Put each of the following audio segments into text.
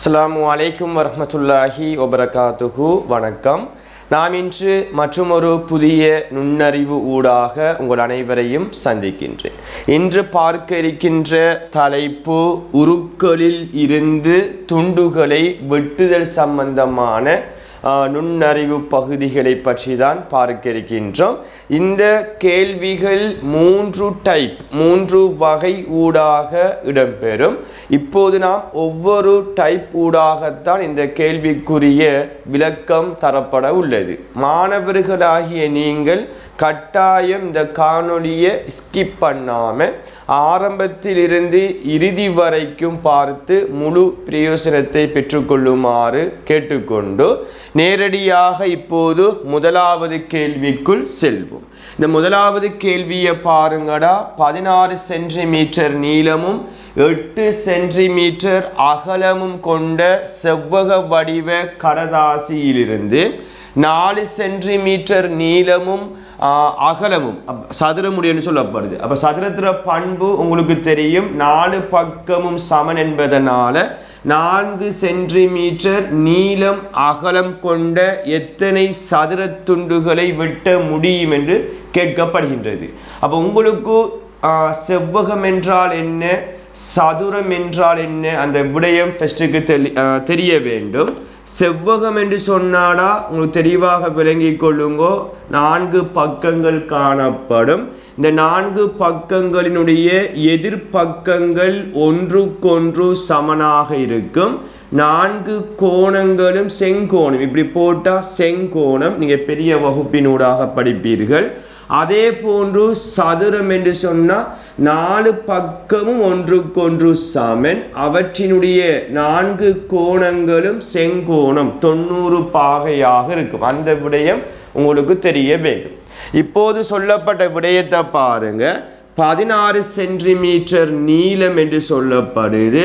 அஸ்ஸலாமு அலைக்கும் வரஹ்மத்துல்லாஹி வபரகாத்துஹு. வணக்கம். நாம் இன்று மற்றுமொரு புதிய நுண்ணறிவு ஊடாக உங்கள் அனைவரையும் சந்திக்கின்றேன். இன்று பார்க்க இருக்கின்ற தலைப்பு உருக்களில் இருந்து துண்டுகளை வெட்டுதல் சம்பந்தமான நுண்ணறிவு பகுதிகளை பற்றி தான் பார்க்க இருக்கின்றோம். இந்த கேள்விகள் மூன்று வகை ஊடாக இடம்பெறும். இப்போது நாம் ஒவ்வொரு டைப் ஊடாகத்தான் இந்த கேள்விக்குரிய விளக்கம் தரப்பட உள்ளது. மாணவர்களாகிய நீங்கள் கட்டாயம் இந்த காணொளியை ஸ்கிப் பண்ணாமல் ஆரம்பத்திலிருந்து இறுதி வரைக்கும் பார்த்து முழு பிரயோசனத்தை பெற்றுக்கொள்ளுமாறு கேட்டுக்கொண்டு நேரடியாக இப்போது முதலாவது கேள்விக்குள் செல்வோம். இந்த முதலாவது கேள்வியை பாருங்கடா. 16 சென்டிமீட்டர் நீளமும் 8 சென்டிமீட்டர் அகலமும் கொண்ட செவ்வக வடிவ கடதாசியிலிருந்து 4 சென்டிமீட்டர் நீளமும் அகலமும் சதுரமுடின்னு சொல்லப்படுது. அப்போ சதுரத்திர பண்பு உங்களுக்கு தெரியும், 4 பக்கமும் சமன் என்பதனால 4 சென்டிமீட்டர் நீளம் அகலம் கொண்ட எத்தனை சதுர துண்டுகளை வெட்ட முடியும் என்று கேட்கப்படுகின்றது. அப்போ உங்களுக்கு செவ்வகம் என்றால் என்ன, சதுரம் என்றால் என்ன, அந்த விடயம் ஃபர்ஸ்ட்டுக்கு தெரிய வேண்டும். செவ்வகம் என்று சொன்னாடா உங்களுக்கு தெளிவாக விளங்கிக் கொள்ளுங்கோ. 4 பக்கங்கள் காணப்படும். இந்த 4 பக்கங்களினுடைய எதிர்பக்கங்கள் ஒன்றுக்கொன்று சமனாக இருக்கும். 4 கோணங்களும் செங்கோணம். இப்படி போட்டால் செங்கோணம் நீங்கள் பெரிய வகுப்பினூடாக படிப்பீர்கள். அதே போன்று சதுரம் என்று சொன்னால் 4 பக்கமும் ஒன்றுக்கொன்று சமன். அவற்றினுடைய 4 கோணங்களும் செங்கோணம் 90 பாகையாக இருக்கும். அந்த விடயம் உங்களுக்கு தெரிய வேண்டும். இப்போது சொல்லப்பட்ட விடயத்தை பாருங்க. 16 சென்டிமீட்டர் நீளம் என்று சொல்லப்படுது,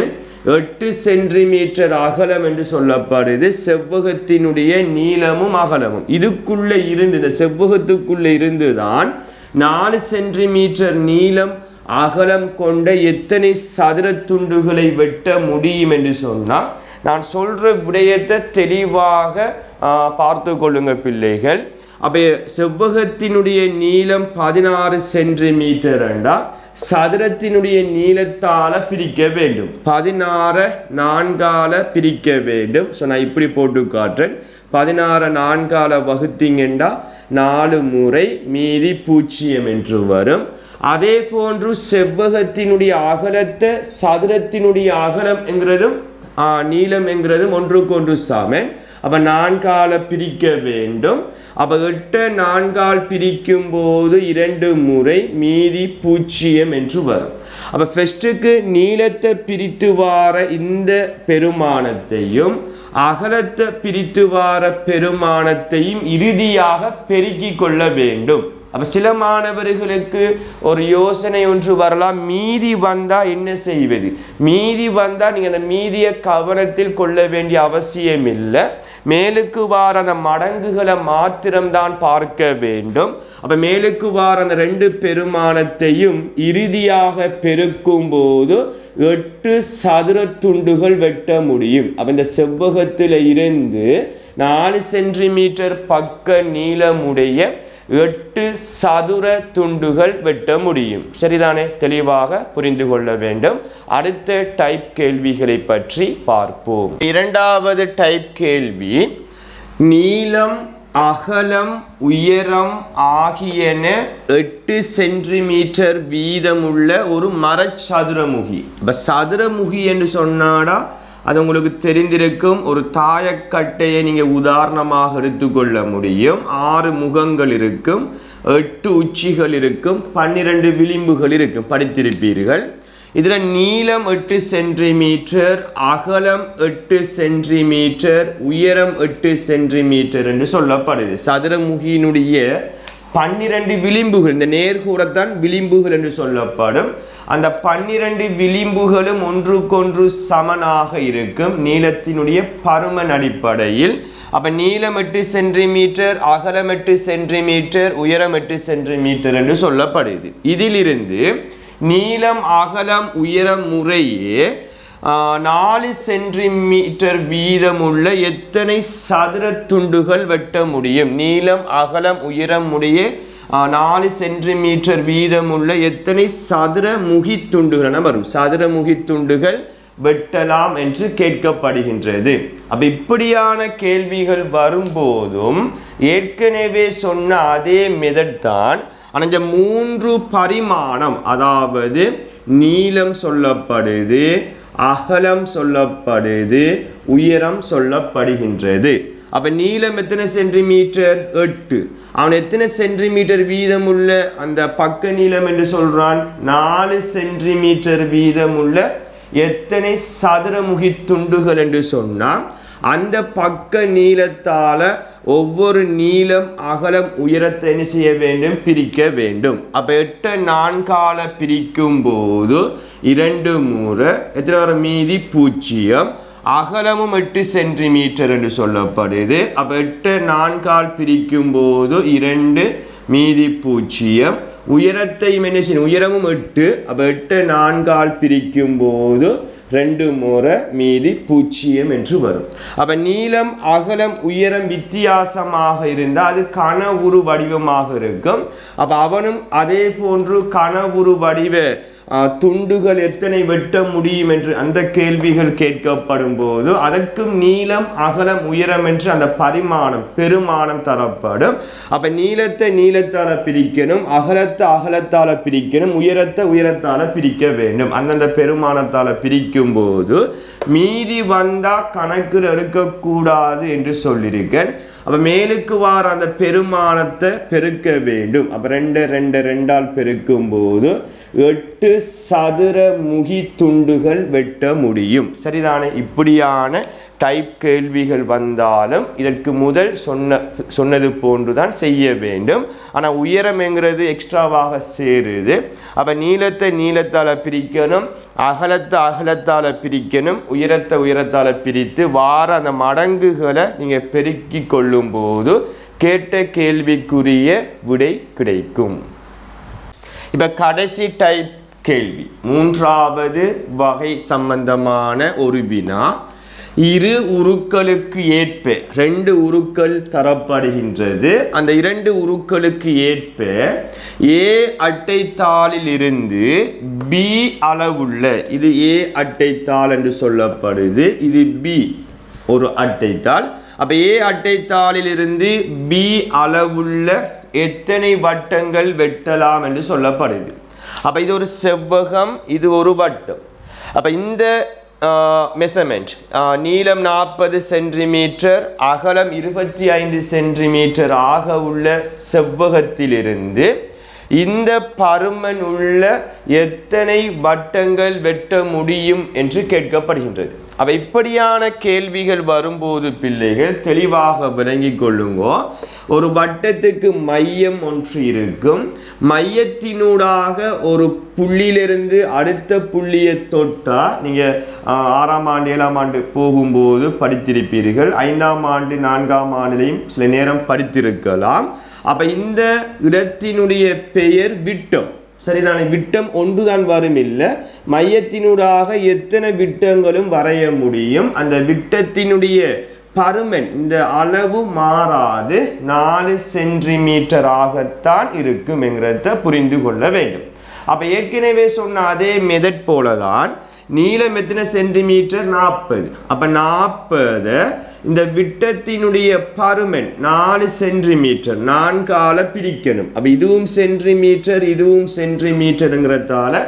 8 சென்டிமீட்டர் அகலம் என்று சொல்லப்படுது. செவ்வகத்தினுடைய நீளமும் அகலமும் இதுக்குள்ள இருந்து, இந்த செவ்வகத்துக்குள்ள இருந்து தான் 4 சென்டிமீட்டர் நீளம் அகலம் கொண்ட எத்தனை சதுர துண்டுகளை வெட்ட முடியும் என்று சொன்னால், நான் சொல்ற விடயத்தை தெளிவாக பார்த்து கொள்ளுங்க பிள்ளைகள். அப்போ செவ்வகத்தினுடைய நீளம் 16 சென்டிமீட்டர் என்றால் சதுரத்தினுடைய நீளத்தால பிரிக்க வேண்டும். 16 4ஆல பிரிக்க வேண்டும். ஸோ நான் இப்படி போட்டு காட்டுறேன். 16 4ஆல வகுத்தீங்கன்னா 4 முறை மீதி 0 என்று வரும். அதே போன்று செவ்வகத்தினுடைய அகலத்தை சதுரத்தினுடைய அகலம் என்கிறதும் நீளம் என்கிறதும் ஒன்றுக்கொன்று சமன். அப்போ 4ஆல பிரிக்க வேண்டும். அப்போ 8 4ஆல் பிரிக்கும் போது 2 முறை மீதி 0 என்று வரும். அப்போ ஃபர்ஸ்ட்டுக்கு நீளத்தை பிரித்து வார இந்த பெருமானத்தையும் அகலத்தை பிரித்து வார பெருமானத்தையும் இறுதியாக பெருக்கிக் கொள்ள வேண்டும். அப்போ சில மாணவர்களுக்கு ஒரு யோசனை ஒன்று வரலாம், மீதி வந்தால் என்ன செய்வது? மீதி வந்தால் நீங்கள் அந்த மீதியை கவனத்தில் கொள்ள வேண்டிய அவசியம் இல்லை. மேலுக்கு வார அந்த மடங்குகளை மாத்திரம்தான் பார்க்க வேண்டும். அப்போ மேலுக்கு வார அந்த 2 பெருமானத்தையும் இறுதியாக பெருக்கும் போது 8 சதுர துண்டுகள் வெட்ட முடியும். அப்போ இந்த செவ்வகத்தில் இருந்து 4 சென்டிமீட்டர் பக்க நீளமுடைய 8 சதுர துண்டுகள் வெட்ட முடியும். சரிதானே? தெளிவாக புரிந்து கொள்ள வேண்டும். அடுத்த டைப் கேள்விகளை பற்றி பார்ப்போம். இரண்டாவது டைப் கேள்வி, நீளம் அகலம் உயரம் ஆகியன 8 சென்டிமீட்டர் வீதமுள்ள ஒரு மரச்சதுரமுகி. இப்போ சதுரமுகி என்று சொன்னாடா அது உங்களுக்கு தெரிந்திருக்கும். ஒரு தாயக்கட்டையை நீங்கள் உதாரணமாக எடுத்துக்கொள்ள முடியும். 6 முகங்கள் இருக்கும், 8 உச்சிகள் இருக்கும், 12 விளிம்புகள் இருக்கும், படித்திருப்பீர்கள். இதில் நீளம் 8 சென்டிமீட்டர், அகலம் 8 சென்டிமீட்டர், உயரம் 8 சென்டிமீட்டர் என்று சொல்லப்படுது. சதுரமுகியினுடைய 12 விளிம்புகள், இந்த நேர்கூடத்தான் விளிம்புகள் என்று சொல்லப்படும். அந்த 12 விளிம்புகளும் ஒன்றுக்கொன்று சமனாக இருக்கும் நீளத்தினுடைய பருமன் அடிப்படையில். அப்போ நீளம் 8 சென்டிமீட்டர், அகலம் 8 சென்டிமீட்டர், உயரம் 8 சென்டிமீட்டர் என்று சொல்லப்படுது. இதிலிருந்து நீளம் அகலம் உயரம் முறையே 4 சென்டிமீட்டர் வீதமுள்ள எத்தனை சதுர துண்டுகள் வெட்ட முடியும்? நீளம் அகலம் உயரம் உடைய 4 சென்டிமீட்டர் வீதமுள்ள எத்தனை சதுர முகி துண்டுகள் வரும்? சதுர முகி துண்டுகள் வெட்டலாம் என்று கேட்கப்படுகின்றது. அப்ப இப்படியான கேள்விகள் வரும்போதும் ஏற்கனவே சொன்ன அதே மெத்தட் தான். ஆனா இந்த 3 பரிமாணம், அதாவது நீளம் சொல்லப்படுது, அகலம் சொல்லப்படுது, உயரம் சொல்லப்படுகின்றது. அப்ப நீளம் எத்தனை சென்டிமீட்டர்? 8. அவன் எத்தனை சென்டிமீட்டர் வீதம் உள்ள அந்த பக்க நீளம் என்று சொல்றான்? 4 சென்டிமீட்டர் வீதம் உள்ள எத்தனை சதுரமுகி துண்டுகள் என்று சொன்னா அந்த பக்க நீளத்தால ஒவ்வொரு நீளம் அகலம் உயரத்தை என்ன செய்ய வேண்டும்? பிரிக்க வேண்டும். அப்ப 8 4 பிரிக்கும் போது 2 3 எத்தனை வரும்? மீதி 0. அகலமும் 8 சென்டிமீட்டர் என்று சொல்லப்படுது. அப்ப 8 4 பிரிக்கும் போது 2 மீதி 0. உயரத்தையும் என்ன செய்யணும்? உயரமும் 8. அப்ப 8 4 பிரிக்கும் போது 2 முறை மீதி 0 என்று வரும். அப்ப நீளம் அகலம் உயரம் வித்தியாசமாக இருந்தால் அது கனவுரு வடிவமாக இருக்கும். அப்ப அவனும் அதே போன்று கனவுரு வடிவ துண்டுகள் எத்தனை வெட்ட முடியும் என்று அந்த கேள்விகள் கேட்கப்படும் போது அதற்கும் நீளம் அகலம் உயரம் என்று அந்த பரிமாணம் பெருமானம் தரப்படும். அப்ப நீளத்தை நீளத்தால பிரிக்கணும், அகலத்தை அகலத்தால பிரிக்கணும், உயரத்தை உயரத்தால பிரிக்க வேண்டும். அந்தந்த பெருமானத்தால பிரிக்கும் போது மீதி வந்தா கணக்கில் எடுக்கக்கூடாது என்று சொல்லியிருக்கேன். அப்ப மேலுக்கு வார அந்த பெருமானத்தை பெருக்க வேண்டும். அப்ப 2 2 பெருக்கும் போது 8 சதுர முகி துண்டுகள் வெட்ட முடியும். சரிதானே? இப்படியான டைப் கேள்விகள் வந்தாலும் இதற்கு முதல் சொன்னது போன்றுதான் செய்ய வேண்டும். ஆனால் உயரம் என்கிறது எக்ஸ்ட்ராவாக சேருது. அப்போ நீளத்தை நீளத்தால் பிரிக்கணும், அகலத்தை அகலத்தால் பிரிக்கணும், உயரத்தை உயரத்தால் பிரித்து வார அந்த மடங்குகளை நீங்கள் பெருக்கி கொள்ளும் போது கேட்ட கேள்விக்குரிய விடை கிடைக்கும். இப்போ கடைசி டைப் கேள்வி, 3வது வகை சம்பந்தமான ஒரு வினா. இரு உருக்களுக்கு ஏற்ப 2 உருக்கள் தரப்படுகின்றது. அந்த 2 உருக்களுக்கு ஏற்ப ஏ அட்டைத்தாளில் இருந்து பி அளவுள்ள, இது ஏ அட்டைத்தாள் என்று சொல்லப்படுது, இது பி ஒரு அட்டைத்தாள். அப்ப ஏ அட்டைத்தாளில் இருந்து பி அளவுள்ள எத்தனை வட்டங்கள் வெட்டலாம் என்று சொல்லப்படுது. அப்ப இது ஒரு செவ்வகம், இது ஒரு வட்டம். அப்ப இந்த மெஷர்மெண்ட் நீளம் 40 சென்டிமீட்டர், அகலம் 25 சென்டிமீட்டர் ஆக உள்ள செவ்வகத்திலிருந்து இந்த பருமன் உள்ள எத்தனை வட்டங்கள் வெட்ட முடியும் என்று கேட்கப்படுகின்றது. அப்ப இப்படியான கேள்விகள் வரும்போது பிள்ளைகள் தெளிவாக விளங்கிக் கொள்ளுங்க. ஒரு வட்டத்துக்கு மையம் ஒன்று இருக்கும். மையத்தினூடாக ஒரு புள்ளியிலிருந்து அடுத்த புள்ளியை தொட்டா, நீங்க 6ஆம் ஆண்டு 7ஆம் ஆண்டு போகும்போது படித்திருப்பீர்கள், 5ஆம் ஆண்டு 4ஆம் ஆண்டிலையும் சில நேரம் படித்திருக்கலாம். அப்ப இந்த இடத்தினுடைய பெயர் விட்டம். சரிதானே? விட்டம் ஒன்றுதான் வரும் இல்லை, மையத்தினூடாக எத்தனை விட்டங்களும் வரைய முடியும். அந்த விட்டத்தினுடைய பருமன், இந்த அளவு மாறாது 4 சென்டிமீட்டர் ஆகத்தான் இருக்கும் என்கிறத புரிந்து கொள்ள வேண்டும். அப்ப ஏற்கனவே சொன்ன அதே மெத்தட் போலதான் நீளம் எத்தனை சென்டிமீட்டர்? 40. அப்ப 40 இந்த விட்டத்தினுடைய பருமன் 4 சென்டிமீட்டர் 4 பிரிக்கணும். அப்ப இதுவும் சென்டிமீட்டர் இதுவும் சென்டிமீட்டருங்கிறதால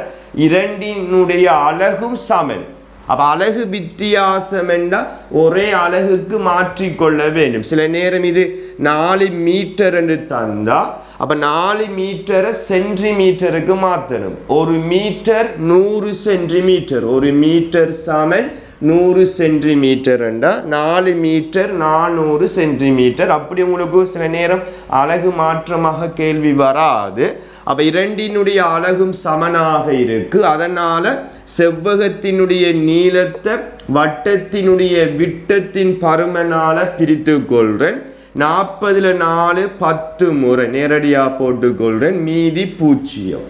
இரண்டினுடைய அலகும் சமன். அப்ப அலகு வித்தியாசம் என்றால் ஒரே அலகுக்கு மாற்றிக்கொள்ள வேண்டும். சில நேரம் இது 4 மீட்டர் என்று தந்தா அப்ப 4 மீட்டரை சென்டிமீட்டருக்கு மாற்றணும். 1 மீட்டர் 100 சென்டிமீட்டர், 1 மீட்டர் சமன் 100 சென்டிமீட்டர் என்றால் 4 மீட்டர் 400 சென்டிமீட்டர். அப்படி உங்களுக்கு சில நேரம் அலகு மாற்றமாக கேள்வி வராது. அப்ப இரண்டினுடைய அலகும் சமனாக இருக்கு. அதனால செவ்வகத்தினுடைய நீளத்தை வட்டத்தினுடைய விட்டத்தின் பருமனால பிரித்து கொள்றேன். 40ல் 4 10 முறை நேரடியாக போட்டுக்கொள்றேன், மீதி 0.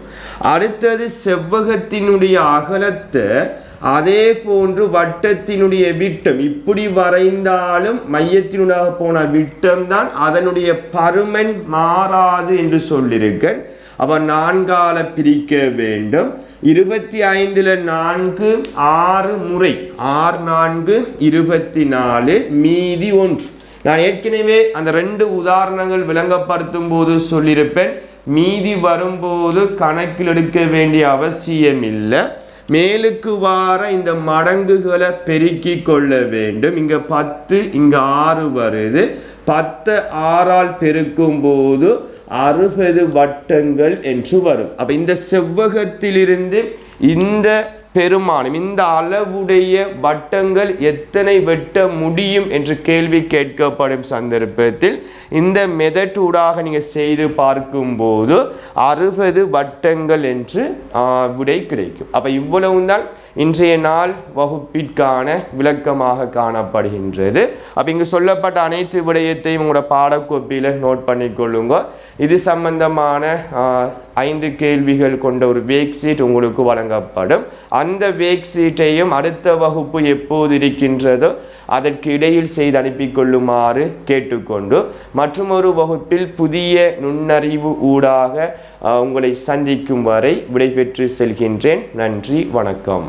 அடுத்தது செவ்வகத்தினுடைய அகலத்தை அதே போன்று வட்டத்தினுடைய விட்டம் இப்படி வரைந்தாலும் மையத்தினுடைய போன விட்டம் தான் அதனுடைய பருமன் மாறாது என்று சொல்லியிருக்கேன். அப்ப 4ஆல பிரிக்க வேண்டும். 25ல் 4 6 முறை 6 4 24 மீதி 1. நான் ஏற்கனவே அந்த 2 உதாரணங்கள் விளங்கப்படுத்தும் போது சொல்லியிருப்பேன், மீதி வரும்போது கணக்கில் எடுக்க வேண்டிய அவசியம் இல்லை. மேலுக்கு வார இந்த மடங்குகளை பெருக்கி கொள்ள வேண்டும். இங்க 10 இங்க 6 வருது. 10 6ஆல் பெருக்கும் போது 60 வட்டங்கள் என்று வரும். அப்ப இந்த செவ்வகத்திலிருந்து இந்த பெருமானம் இந்த அளவுடைய வட்டங்கள் எத்தனை வெட்ட முடியும் என்று கேள்வி கேட்கப்படும் சந்தர்ப்பத்தில் இந்த மெதட்டூடாக நீங்க செய்து பார்க்கும்போது 60 வட்டங்கள் என்று விடை கிடைக்கும். அப்ப இவ்வளவுதான் இன்றைய நாள் வகுப்பிற்கான விளக்கமாக காணப்படுகின்றது. அப்ப இங்கு சொல்லப்பட்ட அனைத்து விடயத்தையும் உங்களோட பாடக்கோப்பியில நோட் பண்ணிக்கொள்ளுங்க. இது சம்பந்தமான 5 கேள்விகள் கொண்ட ஒரு வேக் சீட் உங்களுக்கு வழங்கப்படும். அந்த வேக் சீட்டையும் அடுத்த வகுப்பு எப்போது இருக்கின்றதோ அதற்கு இடையில் செய்து அனுப்பி கொள்ளுமாறு கேட்டுக்கொண்டு மற்றும் ஒரு வகுப்பில் புதிய நுண்ணறிவு ஊடாக உங்களை சந்திக்கும் வரை விடைபெற்று செல்கின்றேன். நன்றி, வணக்கம்.